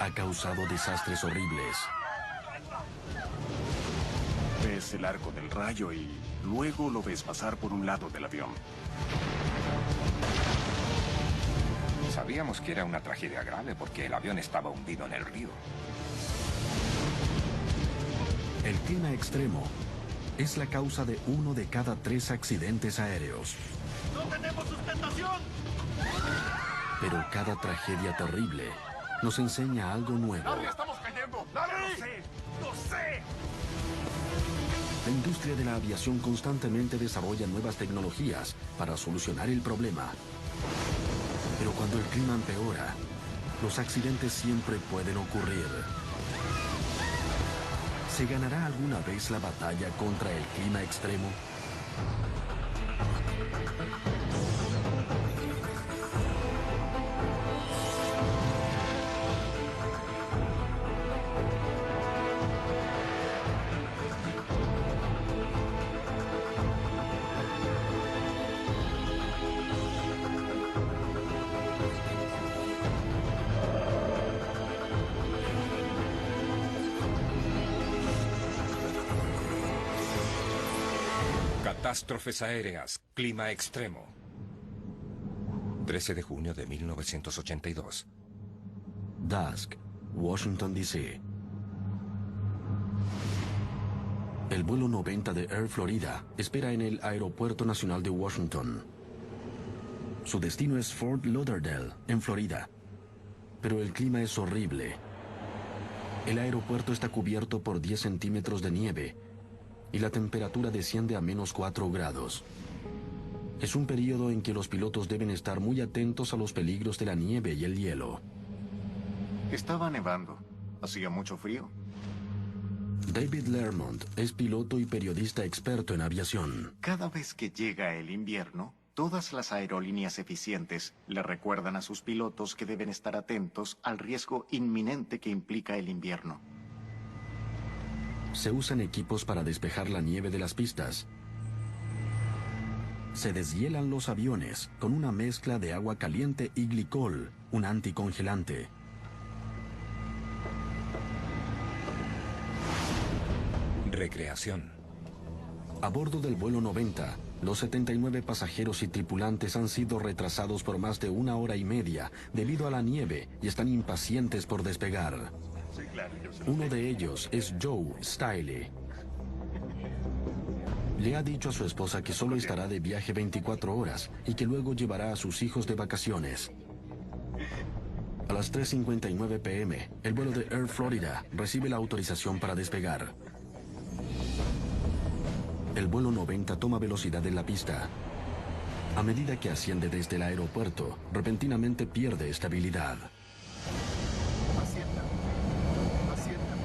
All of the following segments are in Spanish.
ha causado desastres horribles. Ves el arco del rayo y luego lo ves pasar por un lado del avión. Sabíamos que era una tragedia grave porque el avión estaba hundido en el río. El clima extremo es la causa de 1 de cada 3 accidentes aéreos. ¡No tenemos sustentación! Pero cada tragedia terrible nos enseña algo nuevo. ¡Larry, estamos cayendo! ¡Larry! ¡Lo sé! ¡Lo sé! La industria de la aviación constantemente desarrolla nuevas tecnologías para solucionar el problema. Pero cuando el clima empeora, los accidentes siempre pueden ocurrir. ¿Se ganará alguna vez la batalla contra el clima extremo? Catástrofes aéreas, clima extremo. 13 de junio de 1982. Dusk, Washington, D.C. El vuelo 90 de Air Florida espera en el Aeropuerto Nacional de Washington. Su destino es Fort Lauderdale, en Florida. Pero el clima es horrible. El aeropuerto está cubierto por 10 centímetros de nieve y la temperatura desciende a -4 grados. Es un periodo en que los pilotos deben estar muy atentos a los peligros de la nieve y el hielo. Estaba nevando. ¿Hacía mucho frío? David Lermont es piloto y periodista experto en aviación. Cada vez que llega el invierno, todas las aerolíneas eficientes le recuerdan a sus pilotos que deben estar atentos al riesgo inminente que implica el invierno. Se usan equipos para despejar la nieve de las pistas. Se deshielan los aviones con una mezcla de agua caliente y glicol, un anticongelante. Recreación. A bordo del vuelo 90, los 79 pasajeros y tripulantes han sido retrasados por más de 1 hora y media debido a la nieve y están impacientes por despegar. Uno de ellos es Joe Stiley. Le ha dicho a su esposa que solo estará de viaje 24 horas y que luego llevará a sus hijos de vacaciones. A las 3:59 p.m., el vuelo de Air Florida recibe la autorización para despegar. El vuelo 90 toma velocidad en la pista. A medida que asciende desde el aeropuerto, repentinamente pierde estabilidad. Ascienda. Ascienda.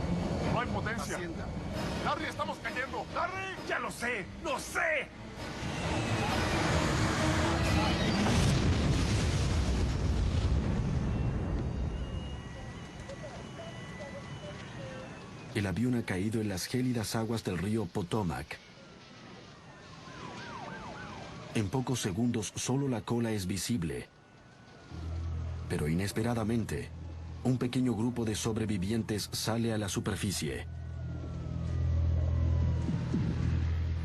No hay potencia. Ascienda. ¡Larry, estamos cayendo! ¡Larry! ¡Ya lo sé! ¡Lo sé! El avión ha caído en las gélidas aguas del río Potomac. En pocos segundos solo la cola es visible. Pero inesperadamente, un pequeño grupo de sobrevivientes sale a la superficie.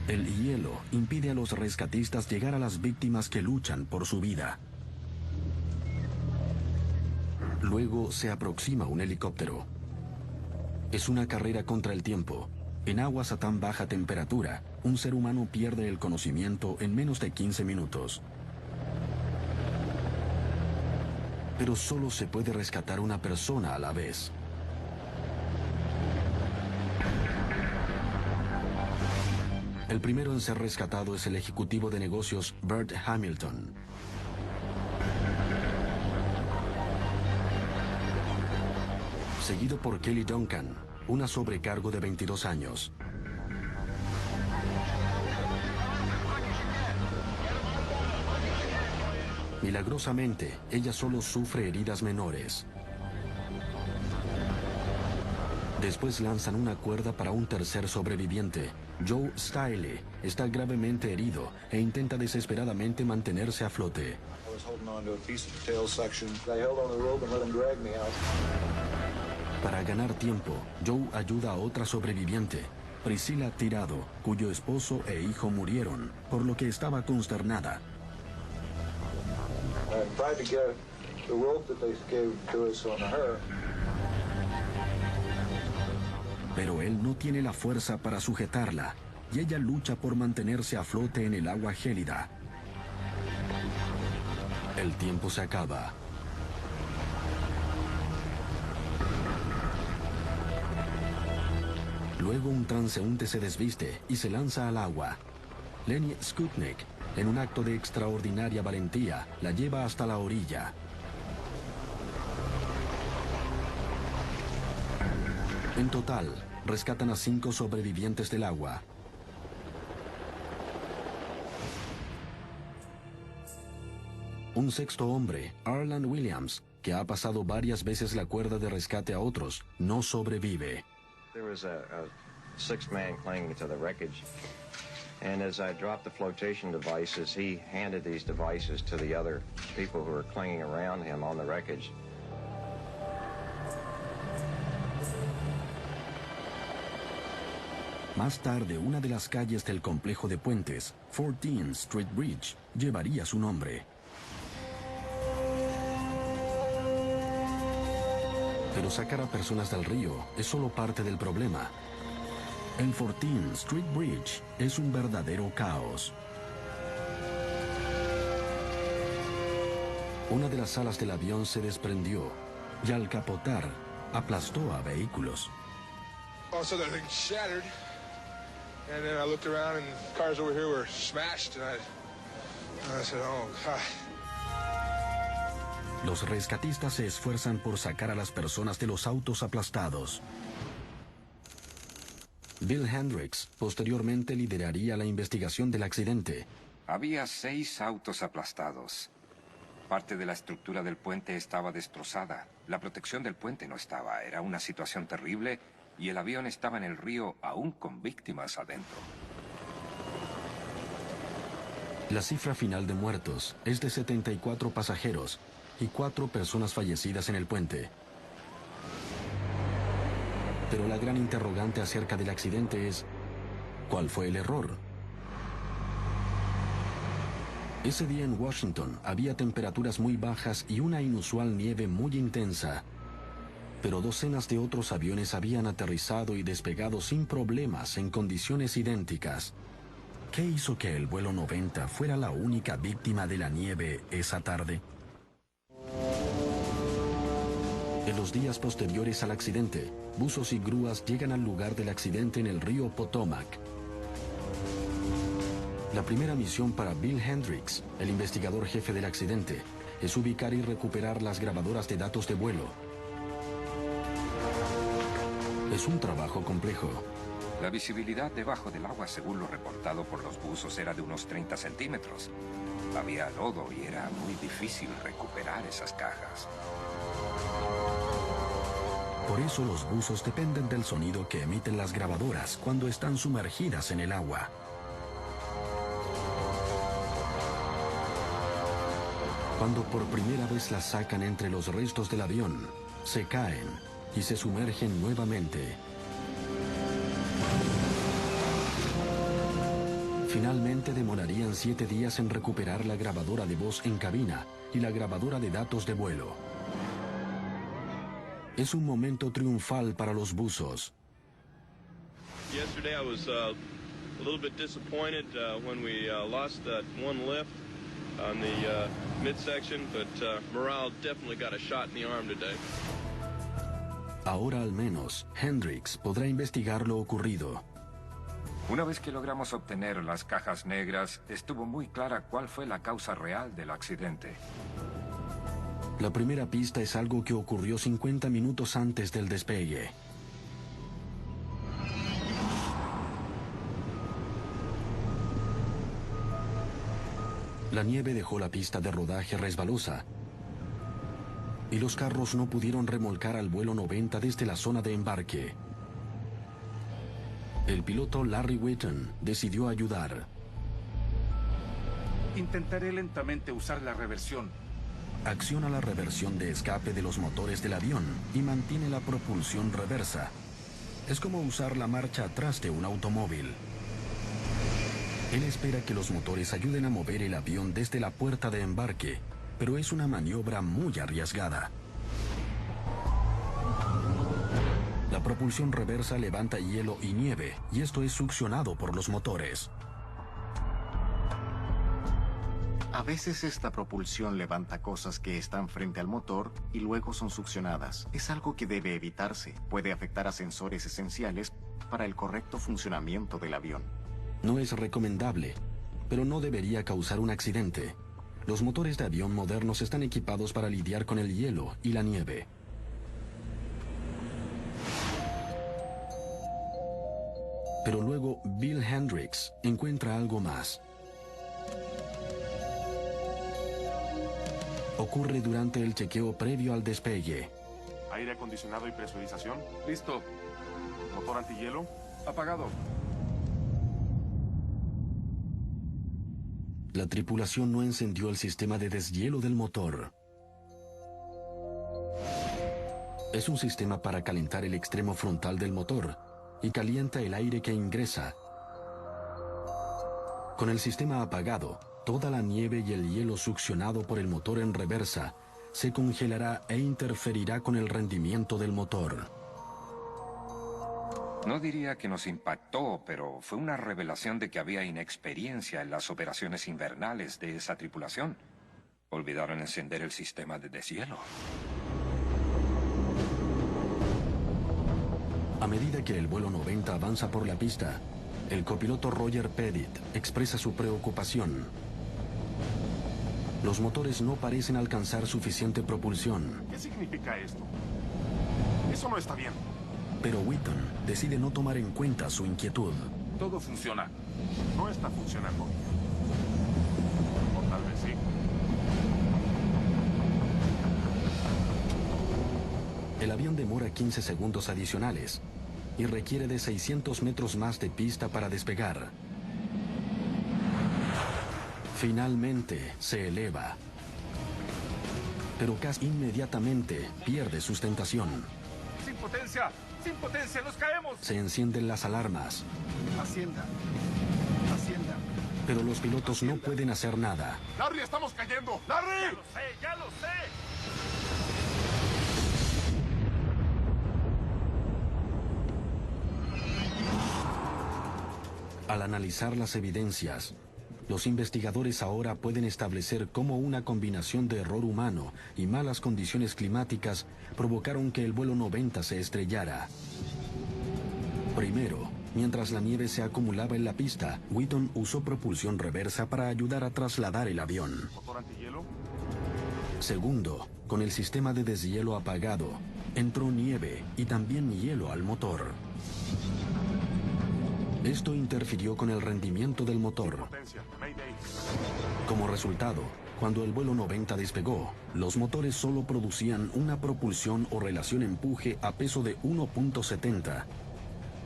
El hielo impide a los rescatistas llegar a las víctimas que luchan por su vida. Luego se aproxima un helicóptero. Es una carrera contra el tiempo. En aguas a tan baja temperatura, un ser humano pierde el conocimiento en menos de 15 minutos. Pero solo se puede rescatar una persona a la vez. El primero en ser rescatado es el ejecutivo de negocios Bert Hamilton. Seguido por Kelly Duncan, una sobrecargo de 22 años. Milagrosamente, ella solo sufre heridas menores. Después lanzan una cuerda para un tercer sobreviviente. Joe Stiley está gravemente herido e intenta desesperadamente mantenerse a flote. I was holding on to a piece of the tail section. I held on the rope and let him drag me out. Para ganar tiempo, Joe ayuda a otra sobreviviente, Priscilla Tirado, cuyo esposo e hijo murieron, por lo que estaba consternada. Pero él no tiene la fuerza para sujetarla, y ella lucha por mantenerse a flote en el agua gélida. El tiempo se acaba. Luego un transeúnte se desviste y se lanza al agua. Lenny Skutnik, en un acto de extraordinaria valentía, la lleva hasta la orilla. En total, rescatan a 5 sobrevivientes del agua. Un sexto hombre, Arland Williams, que ha pasado varias veces la cuerda de rescate a otros, no sobrevive. There was a sixth man clinging to the wreckage, and as I dropped the flotation devices, he handed these devices to the other people who were clinging around him on the wreckage. Más tarde, una de las calles del complejo de puentes, 14th Street Bridge, llevaría su nombre. Pero sacar a personas del río es solo parte del problema. El 14th Street Bridge es un verdadero caos. Una de las alas del avión se desprendió y al capotar aplastó a vehículos. Also, the thing shattered, and then I looked around, and cars over here were smashed, and I said, "Oh God." Los rescatistas se esfuerzan por sacar a las personas de los autos aplastados. Bill Hendricks posteriormente lideraría la investigación del accidente. Había 6 autos aplastados. Parte de la estructura del puente estaba destrozada. La protección del puente no estaba. Era una situación terrible y el avión estaba en el río aún con víctimas adentro. La cifra final de muertos es de 74 pasajeros y 4 personas fallecidas en el puente. Pero la gran interrogante acerca del accidente es, ¿cuál fue el error? Ese día en Washington había temperaturas muy bajas y una inusual nieve muy intensa. Pero docenas de otros aviones habían aterrizado y despegado sin problemas en condiciones idénticas. ¿Qué hizo que el vuelo 90 fuera la única víctima de la nieve esa tarde? En los días posteriores al accidente, buzos y grúas llegan al lugar del accidente en el río Potomac. La primera misión para Bill Hendricks, el investigador jefe del accidente, es ubicar y recuperar las grabadoras de datos de vuelo. Es un trabajo complejo. La visibilidad debajo del agua, según lo reportado por los buzos, era de unos 30 centímetros. Había lodo y era muy difícil recuperar esas cajas. Por eso los buzos dependen del sonido que emiten las grabadoras cuando están sumergidas en el agua. Cuando por primera vez las sacan entre los restos del avión, se caen y se sumergen nuevamente. Finalmente demorarían 7 días en recuperar la grabadora de voz en cabina y la grabadora de datos de vuelo. Es un momento triunfal para los buzos. Yesterday I was a little bit disappointed when we lost that one lift on the midsection, but morale definitely got a shot in the arm today. Ahora al menos, Hendricks podrá investigar lo ocurrido. Una vez que logramos obtener las cajas negras, estuvo muy clara cuál fue la causa real del accidente. La primera pista es algo que ocurrió 50 minutos antes del despegue. La nieve dejó la pista de rodaje resbalosa y los carros no pudieron remolcar al vuelo 90 desde la zona de embarque. El piloto Larry Whitten decidió ayudar. Intentaré lentamente usar la reversión. acciona la reversión de escape de los motores del avión y mantiene la propulsión reversa. Es como usar la marcha atrás de un automóvil. Él espera que los motores ayuden a mover el avión desde la puerta de embarque, pero es una maniobra muy arriesgada. La propulsión reversa levanta hielo y nieve, y esto es succionado por los motores. A veces esta propulsión levanta cosas que están frente al motor y luego son succionadas. Es algo que debe evitarse. Puede afectar a sensores esenciales para el correcto funcionamiento del avión. No es recomendable, pero no debería causar un accidente. Los motores de avión modernos están equipados para lidiar con el hielo y la nieve. Pero luego Bill Hendricks encuentra algo más. Ocurre durante el chequeo previo al despegue. Aire acondicionado y presurización. Listo. Motor antihielo. Apagado. La tripulación no encendió el sistema de deshielo del motor. Es un sistema para calentar el extremo frontal del motor y calienta el aire que ingresa. Con el sistema apagado, toda la nieve y el hielo succionado por el motor en reversa se congelará e interferirá con el rendimiento del motor. No diría que nos impactó, pero fue una revelación de que había inexperiencia en las operaciones invernales de esa tripulación. Olvidaron encender el sistema de deshielo. A medida que el vuelo 90 avanza por la pista, el copiloto Roger Pettit expresa su preocupación. Los motores no parecen alcanzar suficiente propulsión. ¿Qué significa esto? Eso no está bien. Pero Wheaton decide no tomar en cuenta su inquietud. Todo funciona. No está funcionando. O tal vez sí. El avión demora 15 segundos adicionales y requiere de 600 metros más de pista para despegar. Finalmente se eleva, pero casi inmediatamente pierde sustentación. ¡Sin potencia! ¡Sin potencia! ¡Nos caemos! Se encienden las alarmas, Hacienda. Hacienda. pero los pilotos no pueden hacer nada. ¡Larry, estamos cayendo! ¡Larry! ¡Ya lo sé! Al analizar las evidencias, los investigadores ahora pueden establecer cómo una combinación de error humano y malas condiciones climáticas provocaron que el vuelo 90 se estrellara. Primero, mientras la nieve se acumulaba en la pista, Wheaton usó propulsión reversa para ayudar a trasladar el avión. ¿Motor antihielo? Segundo, con el sistema de deshielo apagado, entró nieve y también hielo al motor. Esto interfirió con el rendimiento del motor. Potencia. Mayday. Como resultado, cuando el vuelo 90 despegó, los motores solo producían una propulsión o relación empuje a peso de 1.70.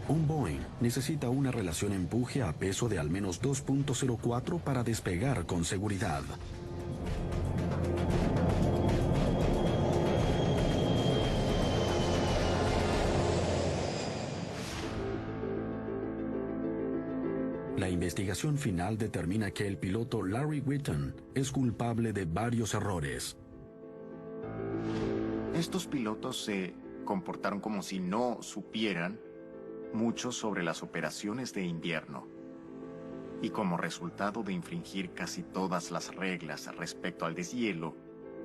Un Boeing necesita una relación empuje a peso de al menos 2.04 para despegar con seguridad. La investigación final determina que el piloto Larry Wheaton es culpable de varios errores. Estos pilotos se comportaron como si no supieran mucho sobre las operaciones de invierno. Y como resultado de infringir casi todas las reglas respecto al deshielo,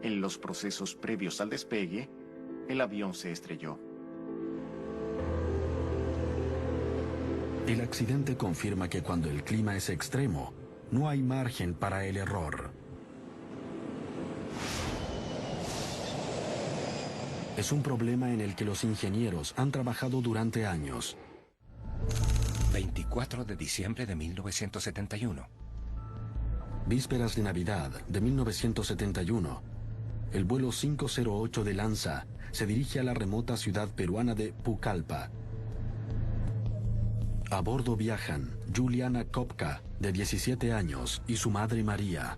en los procesos previos al despegue, el avión se estrelló. El accidente confirma que cuando el clima es extremo, no hay margen para el error. Es un problema en el que los ingenieros han trabajado durante años. 24 de diciembre de 1971. Vísperas de Navidad de 1971, el vuelo 508 de Lanza se dirige a la remota ciudad peruana de Pucallpa. A bordo viajan Juliana Kopka, de 17 años, y su madre María.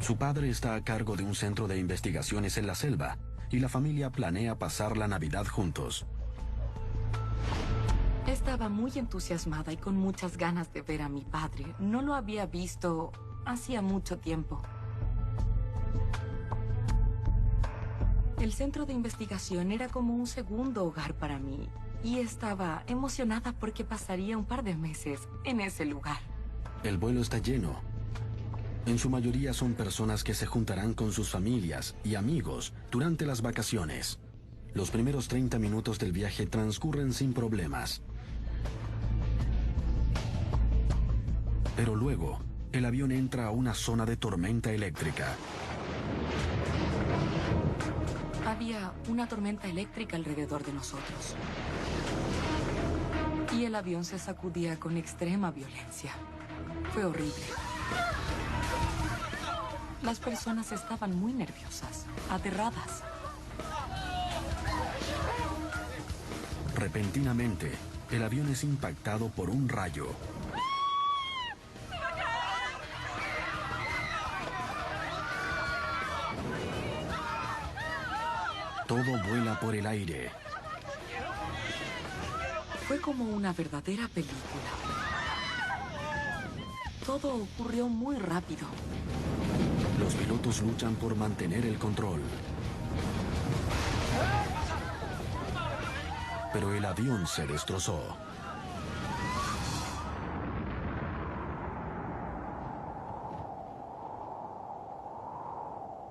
Su padre está a cargo de un centro de investigaciones en la selva y la familia planea pasar la Navidad juntos. Estaba muy entusiasmada y con muchas ganas de ver a mi padre. No lo había visto hacía mucho tiempo. El centro de investigación era como un segundo hogar para mí y estaba emocionada porque pasaría un par de meses en ese lugar. El vuelo está lleno. En su mayoría son personas que se juntarán con sus familias y amigos durante las vacaciones. Los primeros 30 minutos del viaje transcurren sin problemas. Pero luego, el avión entra a una zona de tormenta eléctrica. Había una tormenta eléctrica alrededor de nosotros. Y el avión se sacudía con extrema violencia. Fue horrible. Las personas estaban muy nerviosas, aterradas. Repentinamente, el avión es impactado por un rayo. Todo vuela por el aire. Fue como una verdadera película. Todo ocurrió muy rápido. Los pilotos luchan por mantener el control. Pero el avión se destrozó.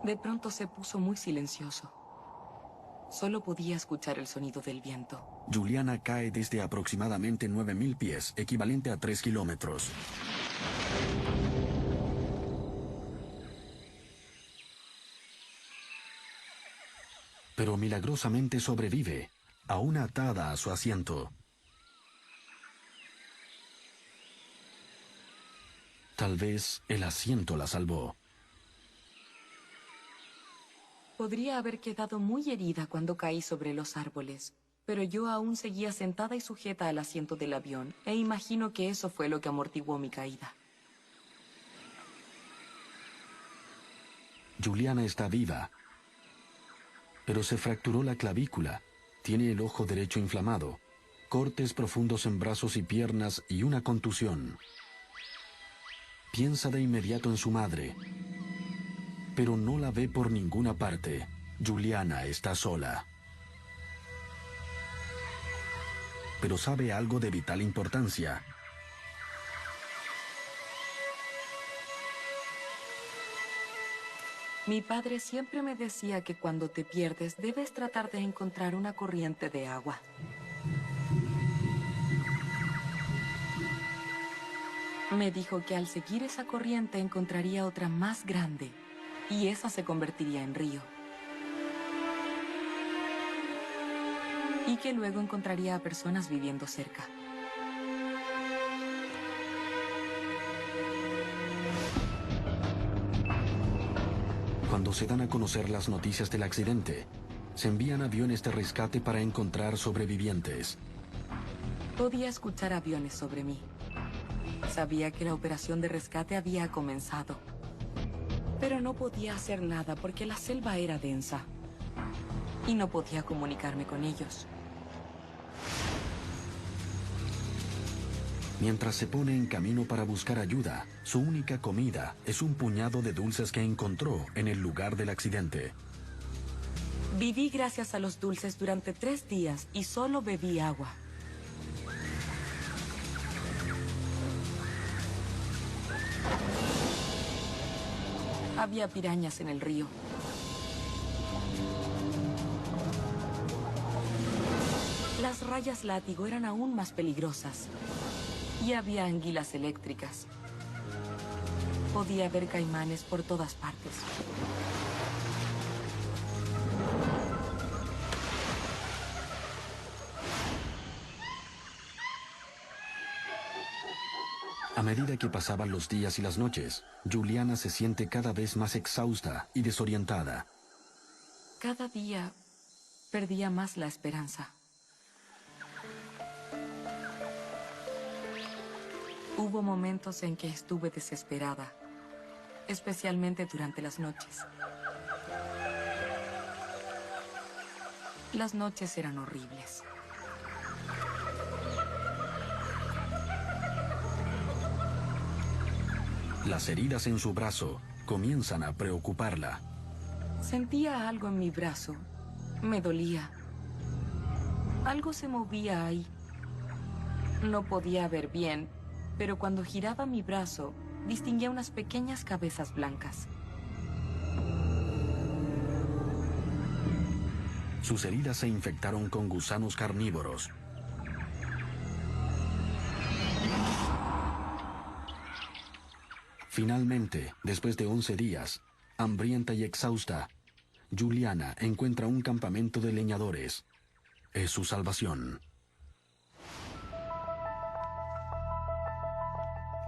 De pronto se puso muy silencioso. Solo podía escuchar el sonido del viento. Juliana cae desde aproximadamente 9.000 pies, equivalente a 3 kilómetros. Pero milagrosamente sobrevive, aún atada a su asiento. Tal vez el asiento la salvó. Podría haber quedado muy herida cuando caí sobre los árboles, pero yo aún seguía sentada y sujeta al asiento del avión, e imagino que eso fue lo que amortiguó mi caída. Juliana está viva, pero se fracturó la clavícula, tiene el ojo derecho inflamado, cortes profundos en brazos y piernas y una contusión. Piensa de inmediato en su madre, pero no la ve por ninguna parte. Juliana está sola. Pero sabe algo de vital importancia. Mi padre siempre me decía que cuando te pierdes debes tratar de encontrar una corriente de agua. Me dijo que al seguir esa corriente encontraría otra más grande, y esa se convertiría en río. Y que luego encontraría a personas viviendo cerca. Cuando se dan a conocer las noticias del accidente, se envían aviones de rescate para encontrar sobrevivientes. Podía escuchar aviones sobre mí. Sabía que la operación de rescate había comenzado. Pero no podía hacer nada porque la selva era densa. Y no podía comunicarme con ellos. Mientras se pone en camino para buscar ayuda, su única comida es un puñado de dulces que encontró en el lugar del accidente. Viví gracias a los dulces durante 3 días y solo bebí agua. Había pirañas en el río. Las rayas látigo eran aún más peligrosas. Y había anguilas eléctricas. Podía ver caimanes por todas partes. A medida que pasaban los días y las noches, Juliana se siente cada vez más exhausta y desorientada. Cada día perdía más la esperanza. Hubo momentos en que estuve desesperada. especialmente durante las noches. Las noches eran horribles. Las heridas en su brazo comienzan a preocuparla. Sentía algo en mi brazo. Me dolía. Algo se movía ahí. No podía ver bien, pero cuando giraba mi brazo, distinguía unas pequeñas cabezas blancas. Sus heridas se infectaron con gusanos carnívoros. Finalmente, después de 11 días, hambrienta y exhausta, Juliana encuentra un campamento de leñadores. Es su salvación.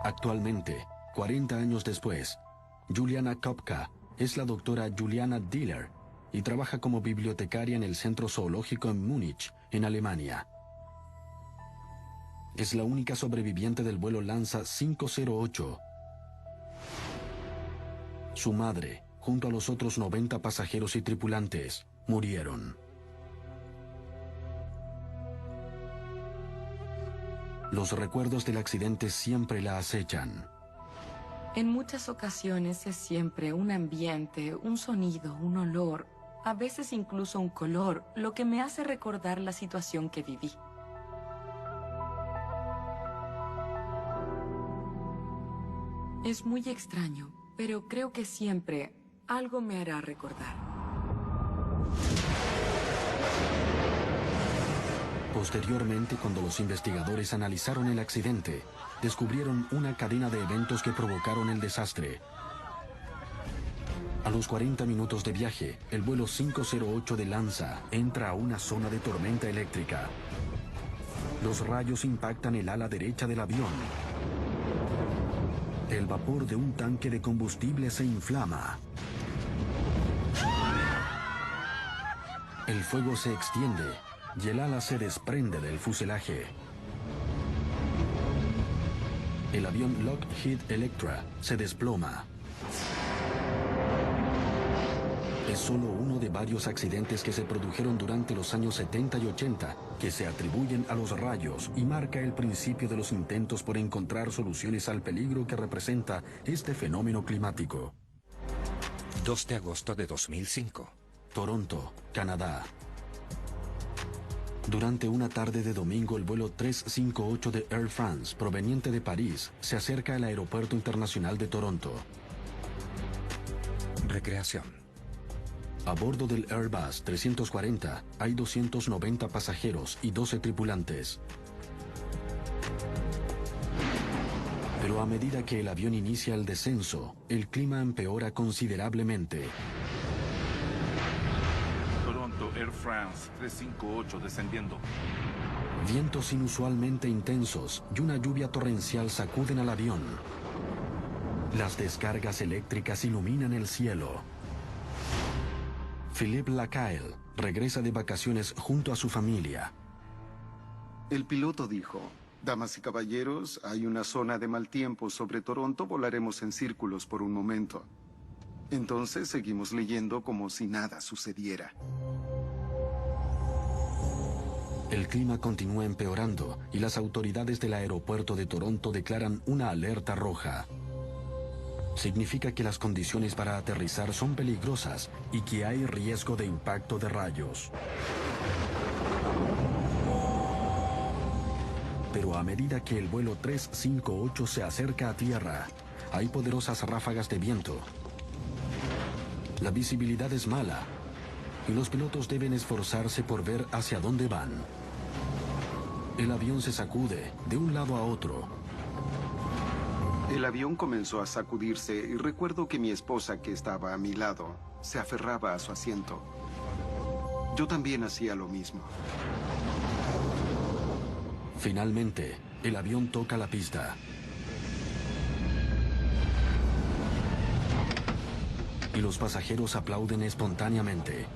Actualmente, 40 años después, Juliana Kopka es la doctora Juliana Diller y trabaja como bibliotecaria en el Centro Zoológico en Múnich, en Alemania. Es la única sobreviviente del vuelo Lanza 508. Su madre, junto a los otros 90 pasajeros y tripulantes, murieron. Los recuerdos del accidente siempre la acechan. En muchas ocasiones es siempre un ambiente, un sonido, un olor, a veces incluso un color, lo que me hace recordar la situación que viví. Es muy extraño, pero creo que siempre algo me hará recordar. Posteriormente, cuando los investigadores analizaron el accidente, descubrieron una cadena de eventos que provocaron el desastre. A los 40 minutos de viaje, el vuelo 508 de Lanza entra a una zona de tormenta eléctrica. Los rayos impactan el ala derecha del avión. El vapor de un tanque de combustible se inflama. El fuego se extiende y el ala se desprende del fuselaje. El avión Lockheed Electra se desploma. Es solo uno de varios accidentes que se produjeron durante los años 70 y 80 que se atribuyen a los rayos y marca el principio de los intentos por encontrar soluciones al peligro que representa este fenómeno climático. 2 de agosto de 2005. Toronto, Canadá. Durante una tarde de domingo, el vuelo 358 de Air France, proveniente de París, se acerca al Aeropuerto Internacional de Toronto. Recreación. A bordo del Airbus 340 hay 290 pasajeros y 12 tripulantes. Pero a medida que el avión inicia el descenso, el clima empeora considerablemente. Toronto, Air France 358 descendiendo. Vientos inusualmente intensos y una lluvia torrencial sacuden al avión. Las descargas eléctricas iluminan el cielo. Philippe Lacaille regresa de vacaciones junto a su familia. El piloto dijo: damas y caballeros, hay una zona de mal tiempo sobre Toronto, volaremos en círculos por un momento. Entonces seguimos leyendo como si nada sucediera. El clima continúa empeorando y las autoridades del aeropuerto de Toronto declaran una alerta roja. Significa que las condiciones para aterrizar son peligrosas y que hay riesgo de impacto de rayos. Pero a medida que el vuelo 358 se acerca a tierra, hay poderosas ráfagas de viento. La visibilidad es mala y los pilotos deben esforzarse por ver hacia dónde van. El avión se sacude de un lado a otro. El avión comenzó a sacudirse y recuerdo que mi esposa, que estaba a mi lado, se aferraba a su asiento. Yo también hacía lo mismo. Finalmente, el avión toca la pista. Y los pasajeros aplauden espontáneamente.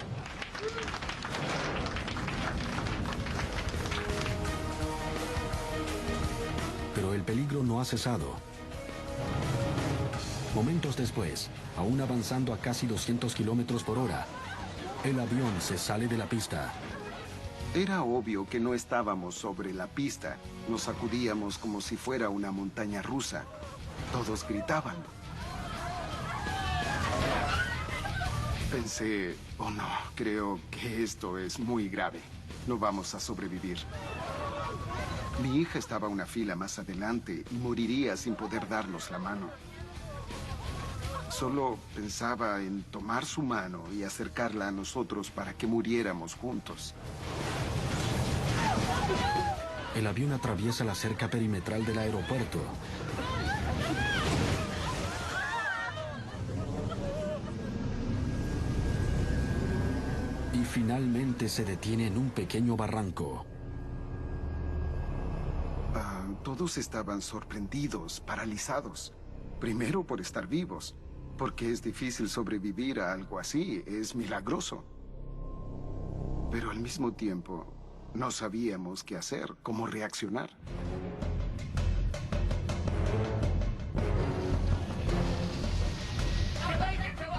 Pero el peligro no ha cesado. Momentos después, aún avanzando a casi 200 kilómetros por hora, el avión se sale de la pista. Era obvio que no estábamos sobre la pista. Nos sacudíamos como si fuera una montaña rusa. Todos gritaban. Pensé, oh no, creo que esto es muy grave. No vamos a sobrevivir. Mi hija estaba una fila más adelante y moriría sin poder darnos la mano. Solo pensaba en tomar su mano y acercarla a nosotros para que muriéramos juntos. El avión atraviesa la cerca perimetral del aeropuerto. Y finalmente se detiene en un pequeño barranco. Todos estaban sorprendidos, paralizados. Primero por estar vivos, porque es difícil sobrevivir a algo así, es milagroso. Pero al mismo tiempo, no sabíamos qué hacer, cómo reaccionar.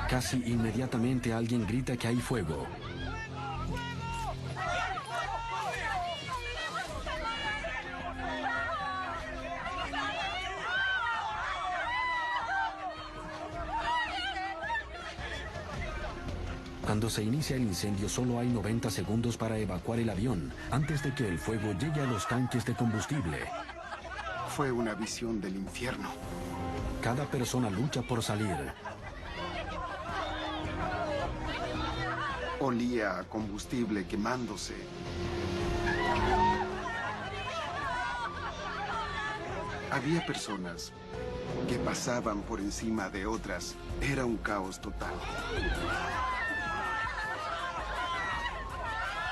Casi inmediatamente alguien grita que hay fuego. Cuando se inicia el incendio, solo hay 90 segundos para evacuar el avión, antes de que el fuego llegue a los tanques de combustible. Fue una visión del infierno. Cada persona lucha por salir. Olía a combustible quemándose. Había personas que pasaban por encima de otras. Era un caos total.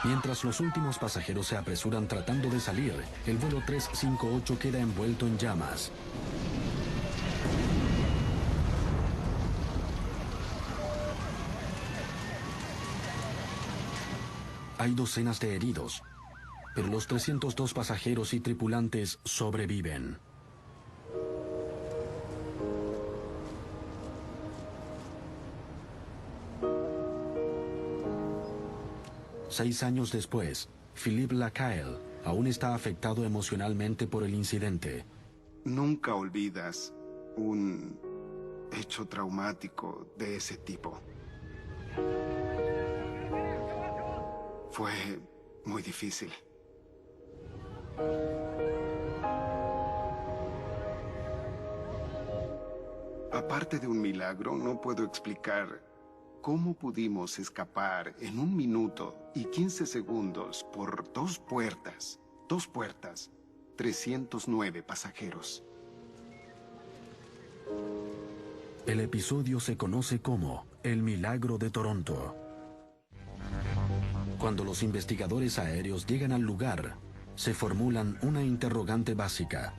Mientras los últimos pasajeros se apresuran tratando de salir, el vuelo 358 queda envuelto en llamas. Hay docenas de heridos, pero los 302 pasajeros y tripulantes sobreviven. Seis años después, Philippe Lacaille aún está afectado emocionalmente por el incidente. Nunca olvidas un hecho traumático de ese tipo. Fue muy difícil. Aparte de un milagro, no puedo explicar cómo pudimos escapar en 1 minuto y 15 segundos por 2 puertas, 309 pasajeros. El episodio se conoce como El Milagro de Toronto. Cuando los investigadores aéreos llegan al lugar, se formulan una interrogante básica.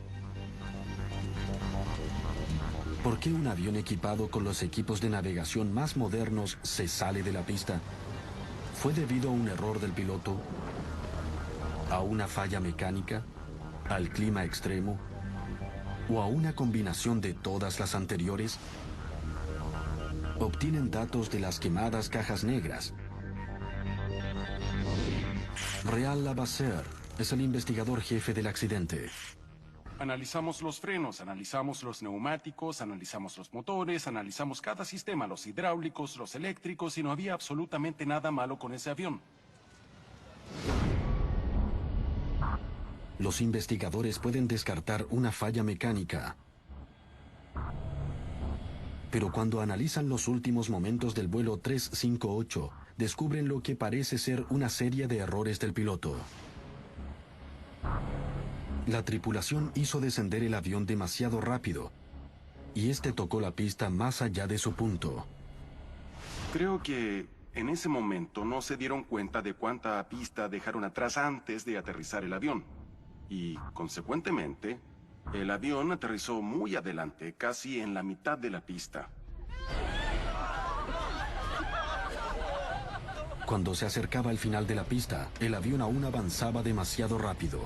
¿Por qué un avión equipado con los equipos de navegación más modernos se sale de la pista? ¿Fue debido a un error del piloto? ¿A una falla mecánica? ¿Al clima extremo? ¿O a una combinación de todas las anteriores? Obtienen datos de las quemadas cajas negras. Réal Lavaseur es el investigador jefe del accidente. Analizamos los frenos, analizamos los neumáticos, analizamos los motores, analizamos cada sistema, los hidráulicos, los eléctricos, y no había absolutamente nada malo con ese avión. Los investigadores pueden descartar una falla mecánica. Pero cuando analizan los últimos momentos del vuelo 358, descubren lo que parece ser una serie de errores del piloto. La tripulación hizo descender el avión demasiado rápido, y este tocó la pista más allá de su punto. Creo que en ese momento no se dieron cuenta de cuánta pista dejaron atrás antes de aterrizar el avión. Y, consecuentemente, el avión aterrizó muy adelante, casi en la mitad de la pista. Cuando se acercaba al final de la pista, el avión aún avanzaba demasiado rápido.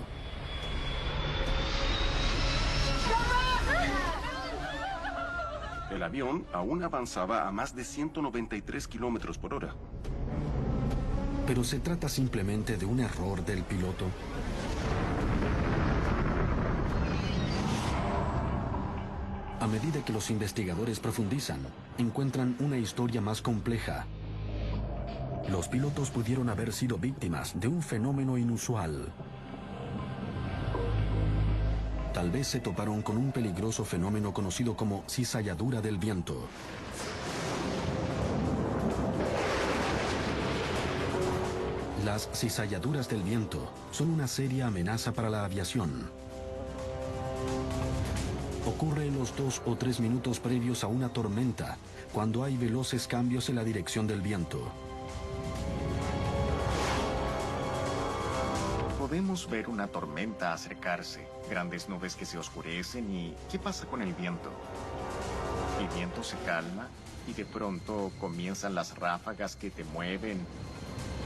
El avión aún avanzaba a más de 193 kilómetros por hora. Pero se trata simplemente de un error del piloto. A medida que los investigadores profundizan, encuentran una historia más compleja. Los pilotos pudieron haber sido víctimas de un fenómeno inusual. Tal vez se toparon con un peligroso fenómeno conocido como cizalladura del viento. Las cizalladuras del viento son una seria amenaza para la aviación. Ocurre en los 2 o 3 minutos previos a una tormenta, cuando hay veloces cambios en la dirección del viento. Podemos ver una tormenta acercarse, grandes nubes que se oscurecen y ¿qué pasa con el viento? El viento se calma y de pronto comienzan las ráfagas que te mueven.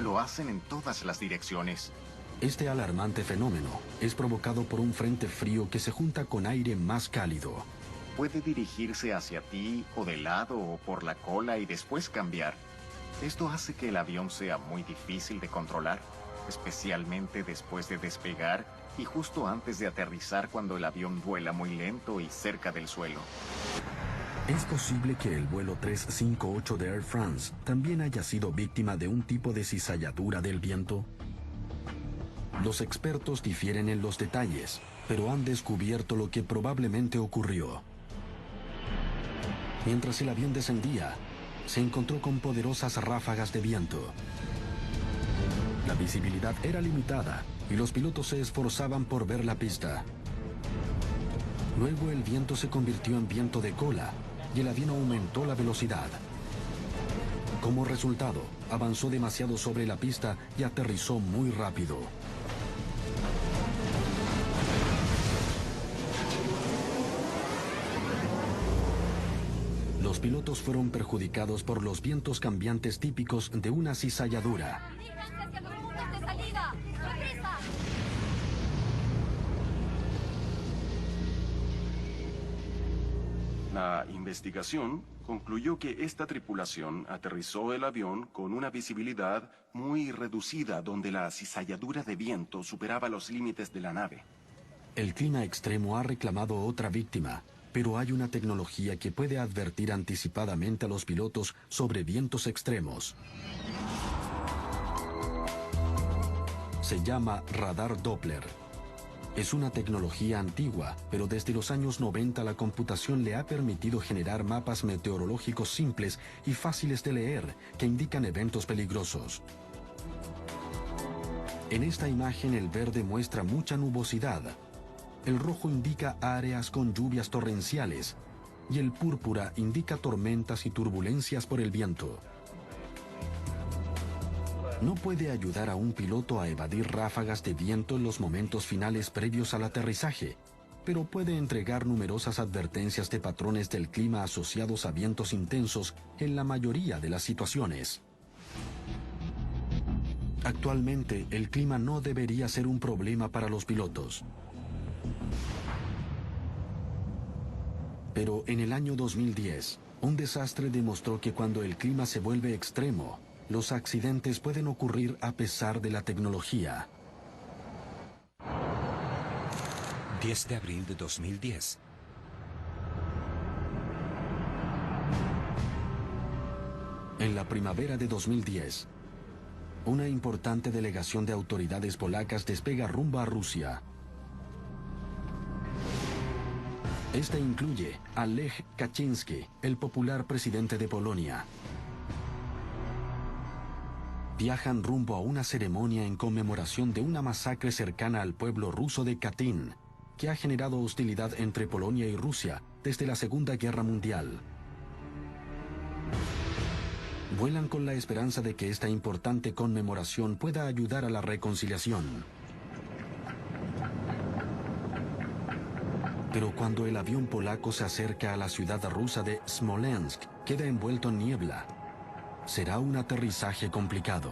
Lo hacen en todas las direcciones. Este alarmante fenómeno es provocado por un frente frío que se junta con aire más cálido. Puede dirigirse hacia ti o de lado o por la cola y después cambiar. Esto hace que el avión sea muy difícil de controlar, especialmente después de despegar y justo antes de aterrizar cuando el avión vuela muy lento y cerca del suelo. Es posible que el vuelo 358 de Air France también haya sido víctima de un tipo de cizalladura del viento. Los expertos difieren en los detalles, pero han descubierto lo que probablemente ocurrió. Mientras el avión descendía, se encontró con poderosas ráfagas de viento. La visibilidad era limitada y los pilotos se esforzaban por ver la pista. Luego el viento se convirtió en viento de cola y el avión aumentó la velocidad. Como resultado, avanzó demasiado sobre la pista y aterrizó muy rápido. Los pilotos fueron perjudicados por los vientos cambiantes típicos de una cizalladura. La investigación concluyó que esta tripulación aterrizó el avión con una visibilidad muy reducida, donde la cizalladura de viento superaba los límites de la nave. El clima extremo ha reclamado otra víctima, pero hay una tecnología que puede advertir anticipadamente a los pilotos sobre vientos extremos. Se llama radar Doppler. Es una tecnología antigua, pero desde los años 90 la computación le ha permitido generar mapas meteorológicos simples y fáciles de leer que indican eventos peligrosos. En esta imagen el verde muestra mucha nubosidad, el rojo indica áreas con lluvias torrenciales y el púrpura indica tormentas y turbulencias por el viento. No puede ayudar a un piloto a evadir ráfagas de viento en los momentos finales previos al aterrizaje, pero puede entregar numerosas advertencias de patrones del clima asociados a vientos intensos en la mayoría de las situaciones. Actualmente, el clima no debería ser un problema para los pilotos. Pero en el año 2010, un desastre demostró que cuando el clima se vuelve extremo, los accidentes pueden ocurrir a pesar de la tecnología. 10 de abril de 2010. En la primavera de 2010, una importante delegación de autoridades polacas despega rumbo a Rusia. Esta incluye a Lech Kaczynski, el popular presidente de Polonia. Viajan rumbo a una ceremonia en conmemoración de una masacre cercana al pueblo ruso de Katyn, que ha generado hostilidad entre Polonia y Rusia desde la Segunda Guerra Mundial. Vuelan con la esperanza de que esta importante conmemoración pueda ayudar a la reconciliación. Pero cuando el avión polaco se acerca a la ciudad rusa de Smolensk, queda envuelto en niebla. Será un aterrizaje complicado.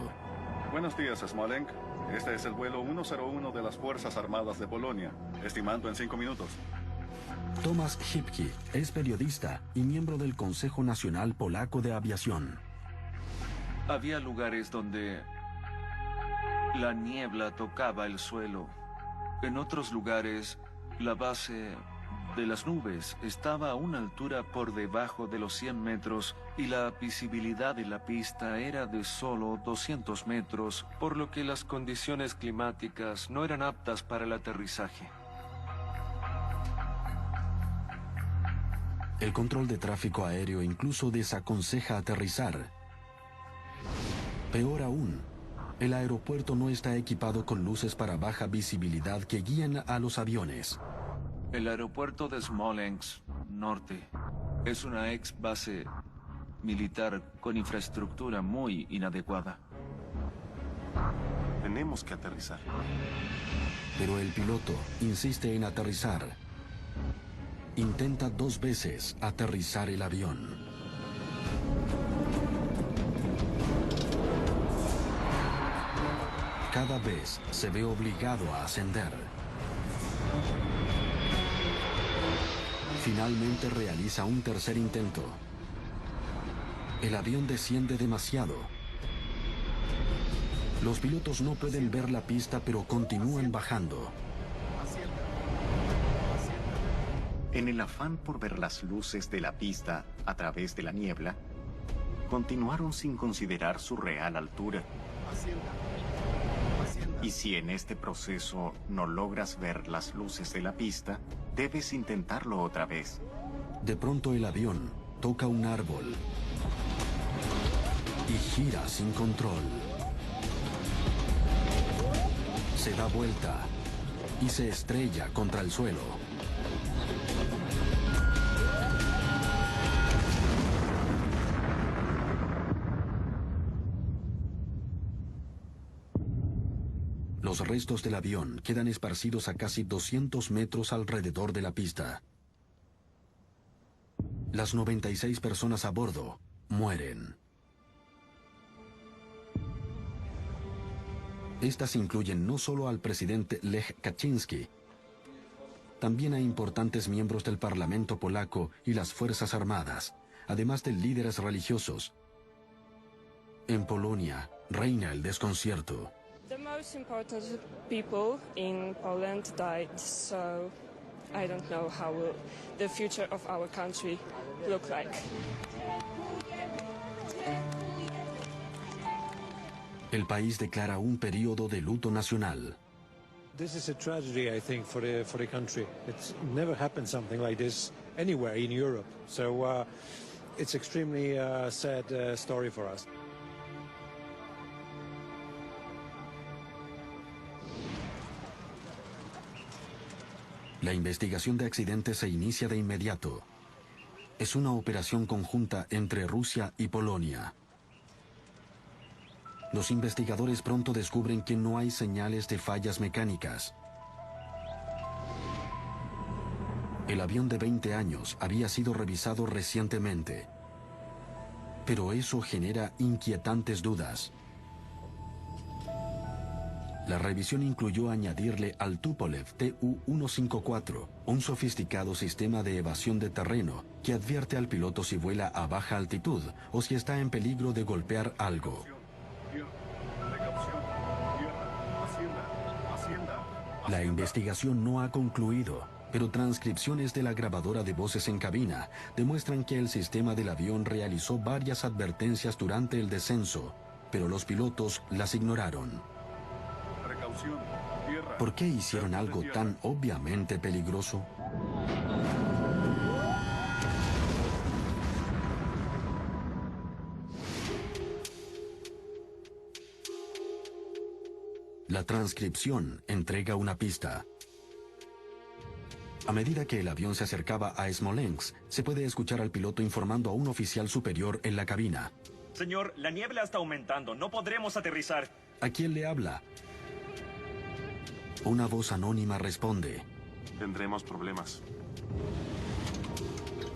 Buenos días, Smolensk. Este es el vuelo 101 de las Fuerzas Armadas de Polonia, estimando en 5 minutos. Tomasz Hipki es periodista y miembro del Consejo Nacional Polaco de Aviación. Había lugares donde la niebla tocaba el suelo. En otros lugares, la base de las nubes estaba a una altura por debajo de los 100 metros y la visibilidad de la pista era de solo 200 metros, por lo que las condiciones climáticas no eran aptas para el aterrizaje. El control de tráfico aéreo incluso desaconseja aterrizar. Peor aún, el aeropuerto no está equipado con luces para baja visibilidad que guían a los aviones. El aeropuerto de Smolensk Norte es una ex base militar con infraestructura muy inadecuada. Tenemos que aterrizar. Pero el piloto insiste en aterrizar. Intenta 2 veces aterrizar el avión. Cada vez se ve obligado a ascender. Finalmente realiza un tercer intento. El avión desciende demasiado. Los pilotos no pueden ver la pista, pero continúan bajando. En el afán por ver las luces de la pista a través de la niebla, continuaron sin considerar su real altura. Y si en este proceso no logras ver las luces de la pista, debes intentarlo otra vez. De pronto el avión toca un árbol y gira sin control. Se da vuelta y se estrella contra el suelo. Los restos del avión quedan esparcidos a casi 200 metros alrededor de la pista. Las 96 personas a bordo mueren. Estas incluyen no solo al presidente Lech Kaczynski, también a importantes miembros del Parlamento polaco y las Fuerzas Armadas, además de líderes religiosos. En Polonia reina el desconcierto. The most important people in Poland died, so I don't know how will the future of our country look like. El país declara un periodo de luto nacional. This is a tragedy, I think, for the country. It's never happened something like this anywhere in Europe. So it's extremely sad story for us. La investigación de accidentes se inicia de inmediato. Es una operación conjunta entre Rusia y Polonia. Los investigadores pronto descubren que no hay señales de fallas mecánicas. El avión de 20 años había sido revisado recientemente. Pero eso genera inquietantes dudas. La revisión incluyó añadirle al Tupolev Tu-154, un sofisticado sistema de evasión de terreno que advierte al piloto si vuela a baja altitud o si está en peligro de golpear algo. La investigación no ha concluido, pero transcripciones de la grabadora de voces en cabina demuestran que el sistema del avión realizó varias advertencias durante el descenso, pero los pilotos las ignoraron. ¿Por qué hicieron algo tan obviamente peligroso? La transcripción entrega una pista. A medida que el avión se acercaba a Smolensk, se puede escuchar al piloto informando a un oficial superior en la cabina. Señor, la niebla está aumentando. No podremos aterrizar. ¿A quién le habla? Una voz anónima responde. Tendremos problemas.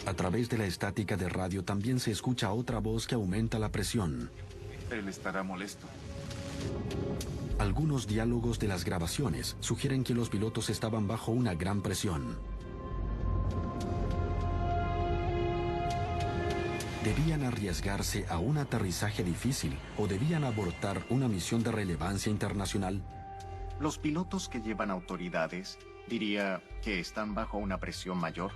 A través de la estática de radio también se escucha otra voz que aumenta la presión. Él estará molesto. Algunos diálogos de las grabaciones sugieren que los pilotos estaban bajo una gran presión. ¿Debían arriesgarse a un aterrizaje difícil o debían abortar una misión de relevancia internacional? Los pilotos que llevan autoridades, diría que están bajo una presión mayor.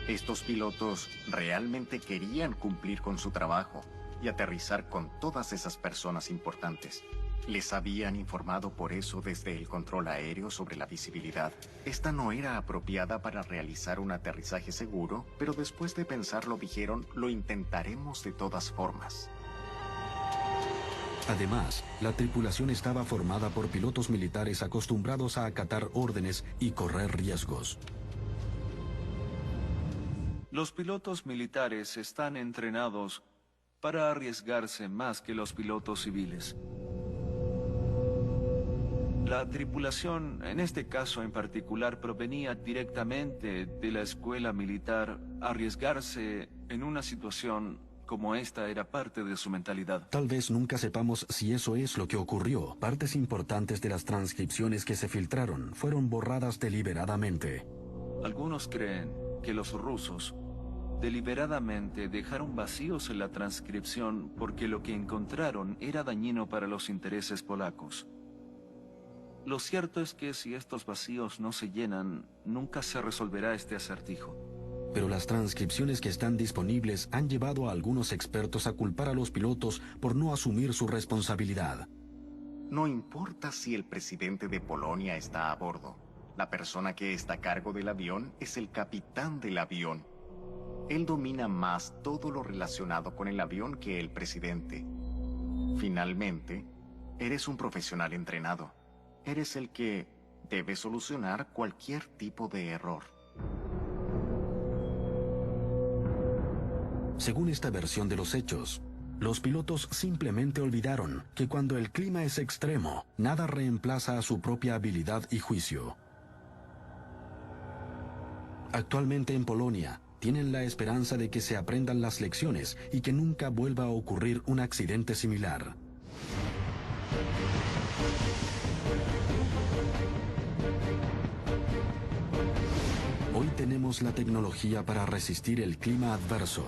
Estos pilotos realmente querían cumplir con su trabajo y aterrizar con todas esas personas importantes. Les habían informado por eso desde el control aéreo sobre la visibilidad. Esta no era apropiada para realizar un aterrizaje seguro, pero después de pensarlo dijeron, lo intentaremos de todas formas. Además, la tripulación estaba formada por pilotos militares acostumbrados a acatar órdenes y correr riesgos. Los pilotos militares están entrenados para arriesgarse más que los pilotos civiles. La tripulación, en este caso en particular, provenía directamente de la escuela militar. Arriesgarse en una situación como esta era parte de su mentalidad. Tal vez nunca sepamos si eso es lo que ocurrió. Partes importantes de las transcripciones que se filtraron fueron borradas deliberadamente. Algunos creen que los rusos deliberadamente dejaron vacíos en la transcripción porque lo que encontraron era dañino para los intereses polacos. Lo cierto es que si estos vacíos no se llenan, nunca se resolverá este acertijo. Pero las transcripciones que están disponibles han llevado a algunos expertos a culpar a los pilotos por no asumir su responsabilidad. No importa si el presidente de Polonia está a bordo. La persona que está a cargo del avión es el capitán del avión. Él domina más todo lo relacionado con el avión que el presidente. Finalmente, eres un profesional entrenado. Eres el que debe solucionar cualquier tipo de error. Según esta versión de los hechos, los pilotos simplemente olvidaron que cuando el clima es extremo, nada reemplaza a su propia habilidad y juicio. Actualmente en Polonia, tienen la esperanza de que se aprendan las lecciones y que nunca vuelva a ocurrir un accidente similar. Hoy tenemos la tecnología para resistir el clima adverso.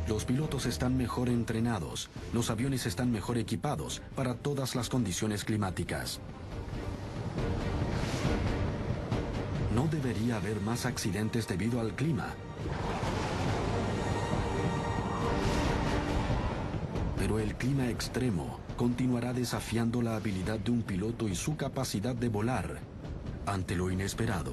Los pilotos están mejor entrenados, los aviones están mejor equipados para todas las condiciones climáticas. No debería haber más accidentes debido al clima. Pero el clima extremo continuará desafiando la habilidad de un piloto y su capacidad de volar ante lo inesperado.